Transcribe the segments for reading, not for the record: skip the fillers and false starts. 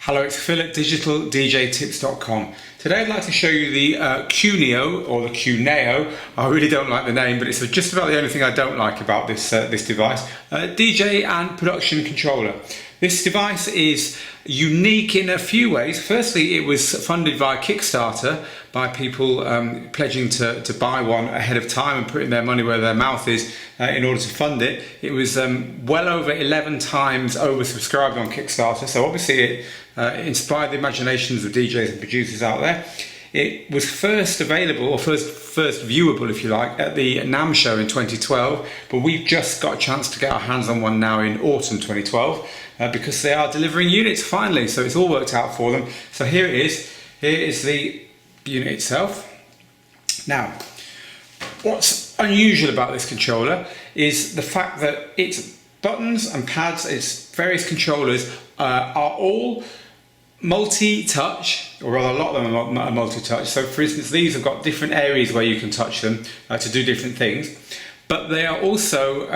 Hello, it's Phil at digitaldjtips.com. Today I'd like to show you the QuNeo, or the QuNeo. I really don't like the name, but it's just about the only thing I don't like about this device. DJ and production controller. This device is unique in a few ways. Firstly, it was funded via Kickstarter by people pledging to buy one ahead of time and putting their money where their mouth is in order to fund it. It was well over 11 times oversubscribed on Kickstarter, so obviously it inspired the imaginations of DJs and producers out there. It was first available, or first viewable if you like, at the NAMM show in 2012, but we've just got a chance to get our hands on one now in autumn 2012 because they are delivering units finally, so it's all worked out for them. So here it is. Here is the unit itself. Now, what's unusual about this controller is the fact that its buttons and pads, its various controllers are all multi-touch, or rather a lot of them are multi-touch. So for instance, these have got different areas where you can touch them to do different things, but they are also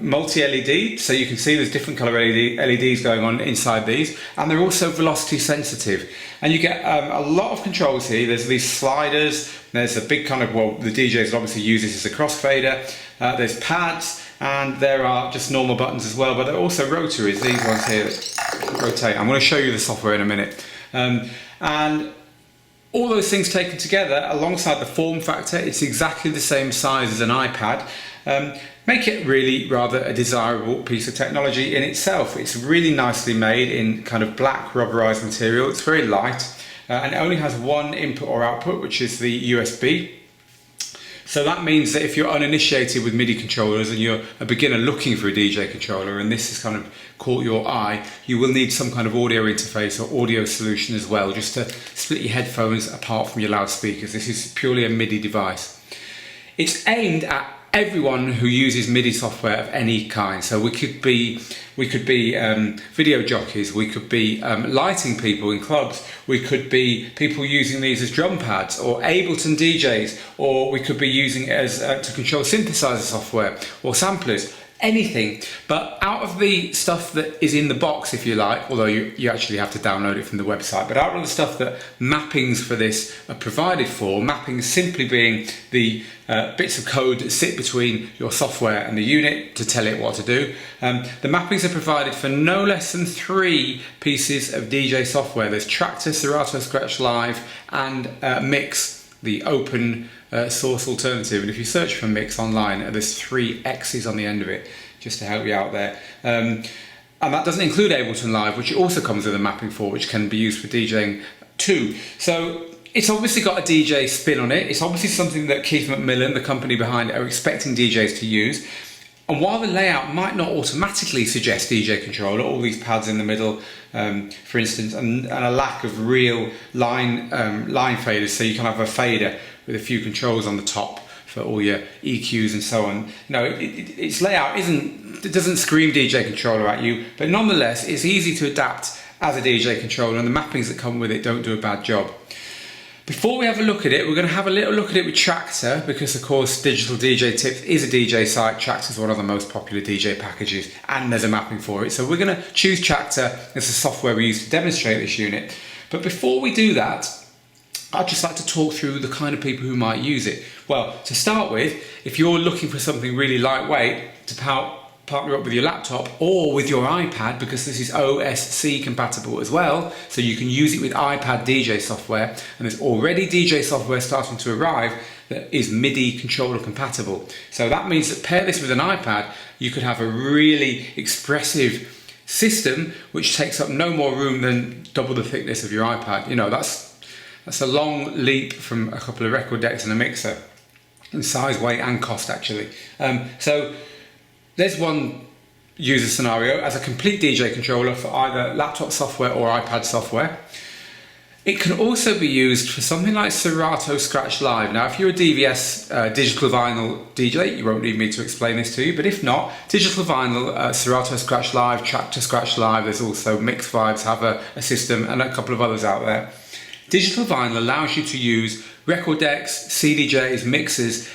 multi-LED, so you can see there's different colour LEDs going on inside these, and they're also velocity sensitive. And you get a lot of controls here. There's these sliders, there's a big kind of, well, the DJs obviously use this as a crossfader, there's pads, and there are just normal buttons as well, but they're also rotaries, these ones here that rotate. I'm going to show you the software in a minute. And all those things taken together, alongside the form factor, it's exactly the same size as an iPad, make it really rather a desirable piece of technology in itself. It's really nicely made in kind of black rubberized material. It's very light, and it only has one input or output, which is the USB. So that means that if you're uninitiated with MIDI controllers and you're a beginner looking for a DJ controller and this has kind of caught your eye, you will need some kind of audio interface or audio solution as well, just to split your headphones apart from your loudspeakers. This is purely a MIDI device. It's aimed at everyone who uses MIDI software of any kind. So we could be video jockeys, we could be lighting people in clubs, we could be people using these as drum pads, or Ableton DJs, or we could be using it as to control synthesizer software or samplers. Anything. But out of the stuff that is in the box, if you like, although you actually have to download it from the website, but out of the stuff that mappings for this are provided for, mappings simply being the bits of code that sit between your software and the unit to tell it what to do, the mappings are provided for no less than 3 pieces of DJ software. There's Traktor, Serato Scratch Live, and Mix, the open source alternative. And if you search for Mix online, there's 3 X's on the end of it, just to help you out there. And that doesn't include Ableton Live, which also comes with a mapping for, which can be used for DJing too. So it's obviously got a DJ spin on it. It's obviously something that Keith McMillan, the company behind it, are expecting DJs to use. And while the layout might not automatically suggest DJ controller, all these pads in the middle, for instance, and a lack of real line faders, so you can have a fader with a few controls on the top for all your EQs and so on. No, its layout doesn't scream DJ controller at you, but nonetheless, it's easy to adapt as a DJ controller, and the mappings that come with it don't do a bad job. Before we have a look at it, we're going to have a little look at it with Traktor, because of course Digital DJ Tips is a DJ site. Traktor is one of the most popular DJ packages, and there's a mapping for it. So we're going to choose Traktor as the software we use to demonstrate this unit. But before we do that, I'd just like to talk through the kind of people who might use it. Well, to start with, if you're looking for something really lightweight to partner up with your laptop or with your iPad, because this is OSC compatible as well, so you can use it with iPad DJ software, and there's already DJ software starting to arrive that is MIDI controller compatible. So that means that pair this with an iPad, you could have a really expressive system which takes up no more room than double the thickness of your iPad. You know, that's a long leap from a couple of record decks and a mixer in size, weight and cost actually. So there's one user scenario as a complete DJ controller for either laptop software or iPad software. It can also be used for something like Serato Scratch Live. Now, if you're a DVS digital vinyl DJ, you won't need me to explain this to you, but if not, digital vinyl, Serato Scratch Live, Traktor Scratch Live, there's also Mix Vibes have a system, and a couple of others out there. Digital vinyl allows you to use record decks, CDJs, mixers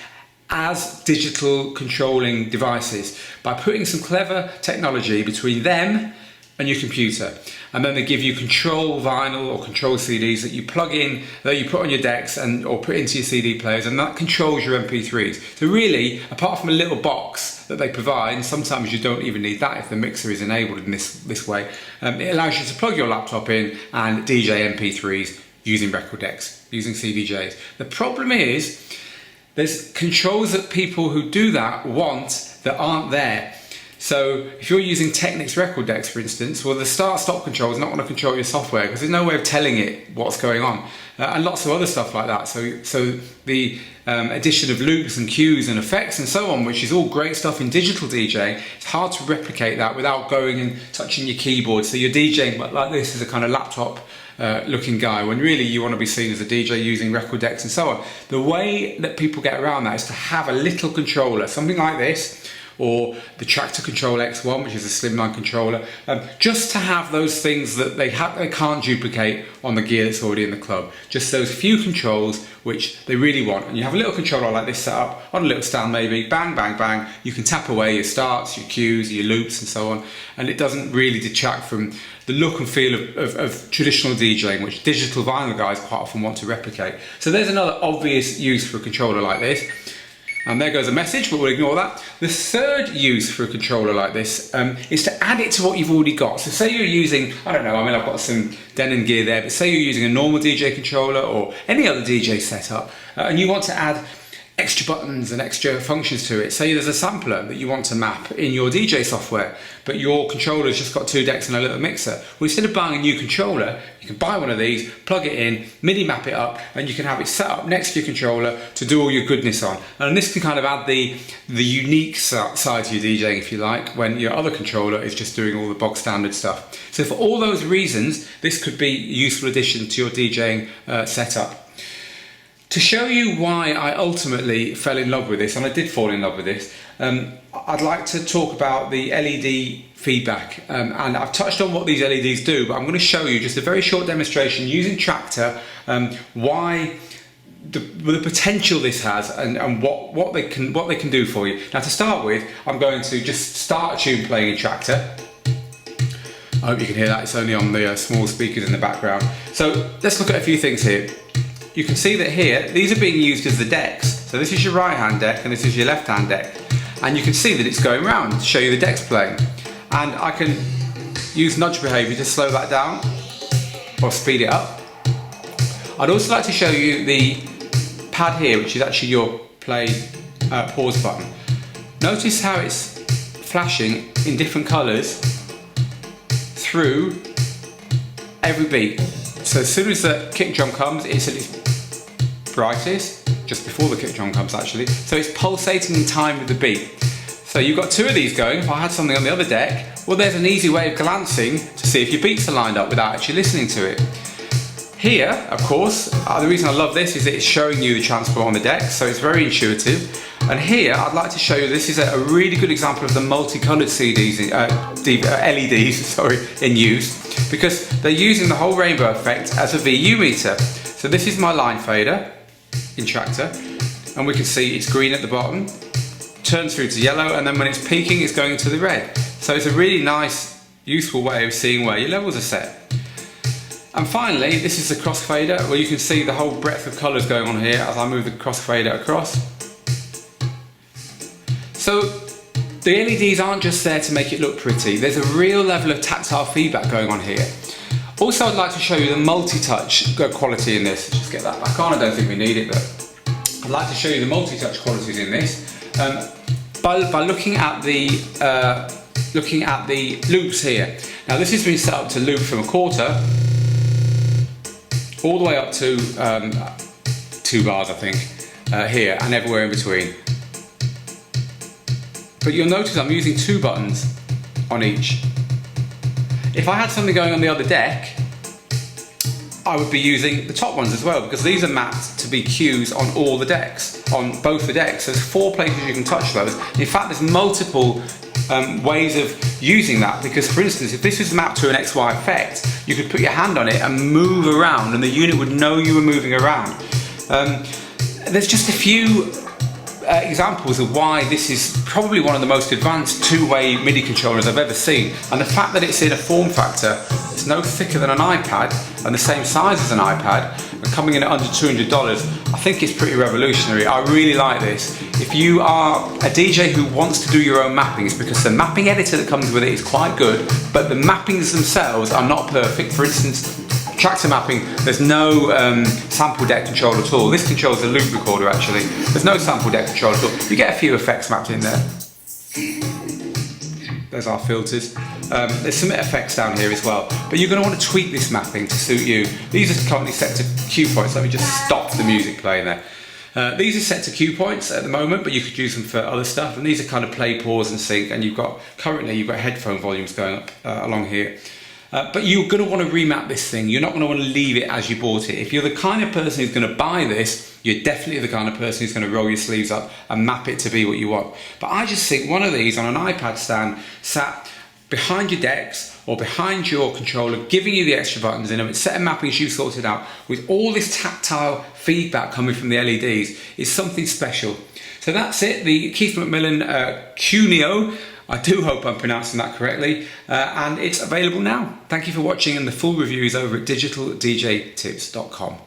as digital controlling devices by putting some clever technology between them and your computer, and then they give you control vinyl or control CDs that you plug in, that you put on your decks or put into your CD players, and that controls your MP3s. So really, apart from a little box that they provide, and sometimes you don't even need that if the mixer is enabled in this way, it allows you to plug your laptop in and DJ MP3s using record decks, using CDJs. The problem is, there's controls that people who do that want that aren't there. So if you're using Technics record decks, for instance, well, the start-stop control is not going to control your software because there's no way of telling it what's going on, and lots of other stuff like that. So the addition of loops and cues and effects and so on, which is all great stuff in digital DJing, it's hard to replicate that without going and touching your keyboard. So you're DJing like this as a kind of laptop looking guy, when really you want to be seen as a DJ using record decks and so on. The way that people get around that is to have a little controller, something like this, or the Traktor Control X1, which is a slimline controller, just to have those things that they can't duplicate on the gear that's already in the club. Just those few controls which they really want. And you have a little controller like this set up on a little stand maybe, bang, bang, bang, you can tap away your starts, your cues, your loops and so on, and it doesn't really detract from the look and feel of traditional DJing, which digital vinyl guys quite often want to replicate. So there's another obvious use for a controller like this. And there goes a message, but we'll ignore that. The third use for a controller like this is to add it to what you've already got. So say you're using, I don't know, I mean I've got some Denon gear there, but say you're using a normal DJ controller or any other DJ setup, and you want to add extra buttons and extra functions to it. Say there's a sampler that you want to map in your DJ software, but your controller's just got 2 decks and a little mixer. Well, instead of buying a new controller, you can buy one of these, plug it in, MIDI map it up, and you can have it set up next to your controller to do all your goodness on. And this can kind of add the unique side to your DJing, if you like, when your other controller is just doing all the bog standard stuff. So for all those reasons, this could be a useful addition to your DJing setup. To show you why I ultimately fell in love with this, and I did fall in love with this, I'd like to talk about the LED feedback, and I've touched on what these LEDs do, but I'm going to show you just a very short demonstration using Traktor, why the potential this has and what they can do for you. Now to start with, I'm going to just start a tune playing in Traktor. I hope you can hear that, it's only on the small speakers in the background. So let's look at a few things here. You can see that here, these are being used as the decks. So this is your right hand deck and this is your left hand deck. And you can see that it's going round to show you the decks playing. And I can use nudge behavior to slow that down or speed it up. I'd also like to show you the pad here, which is actually your play pause button. Notice how it's flashing in different colours through every beat. So as soon as the kick drum comes, it's at its brightest, just before the kick drum comes actually. So it's pulsating in time with the beat. So you've got 2 of these going. If I had something on the other deck, well, there's an easy way of glancing to see if your beats are lined up without actually listening to it. Here, of course, the reason I love this is that it's showing you the transport on the deck, so it's very intuitive. And here, I'd like to show you, this is a really good example of the multicolored LEDs, sorry, in use, because they're using the whole rainbow effect as a VU meter. So this is my line fader in Traktor, and we can see it's green at the bottom, turns through to yellow, and then when it's peaking, it's going to the red. So it's a really nice, useful way of seeing where your levels are set. And finally, this is the crossfader, where you can see the whole breadth of colours going on here as I move the crossfader across. So the LEDs aren't just there to make it look pretty, there's a real level of tactile feedback going on here. Also, I'd like to show you the multi-touch quality in this. Just get that back on, I don't think we need it, but I'd like to show you the multi-touch qualities in this by looking at the loops here. Now this has been set up to loop from 1/4 all the way up to 2 bars, I think, here and everywhere in between. But you'll notice I'm using 2 buttons on each. If I had something going on the other deck, I would be using the top ones as well, because these are mapped to be cues on all the decks, on both the decks. There's 4 places you can touch those. In fact, there's multiple ways of using that, because for instance, if this is mapped to an XY effect, you could put your hand on it and move around and the unit would know you were moving around. There's just a few examples of why this is probably one of the most advanced two-way MIDI controllers I've ever seen. And the fact that it's in a form factor, it's no thicker than an iPad and the same size as an iPad, and coming in at under $200, I think it's pretty revolutionary. I really like this. If you are a DJ who wants to do your own mappings, because the mapping editor that comes with it is quite good, but the mappings themselves are not perfect. For instance, Traktor mapping, there's no sample deck control at all. This controls a loop recorder actually. There's no sample deck control at all. You get a few effects mapped in there. There's our filters. There's some effects down here as well. But you're going to want to tweak this mapping to suit you. These are currently set to cue points. Let me just stop the music playing there. These are set to cue points at the moment, but you could use them for other stuff. And these are kind of play, pause and sync. And currently you've got headphone volumes going up along here. But you're going to want to remap this thing. You're not going to want to leave it as you bought it. If you're the kind of person who's going to buy this, you're definitely the kind of person who's going to roll your sleeves up and map it to be what you want. But I just think one of these on an iPad stand sat behind your decks or behind your controller, giving you the extra buttons in them, set of mappings you sorted out with all this tactile feedback coming from the LEDs is something special. So that's it, the Keith McMillan QuNeo. I do hope I'm pronouncing that correctly, and it's available now. Thank you for watching, and the full review is over at digitaldjtips.com.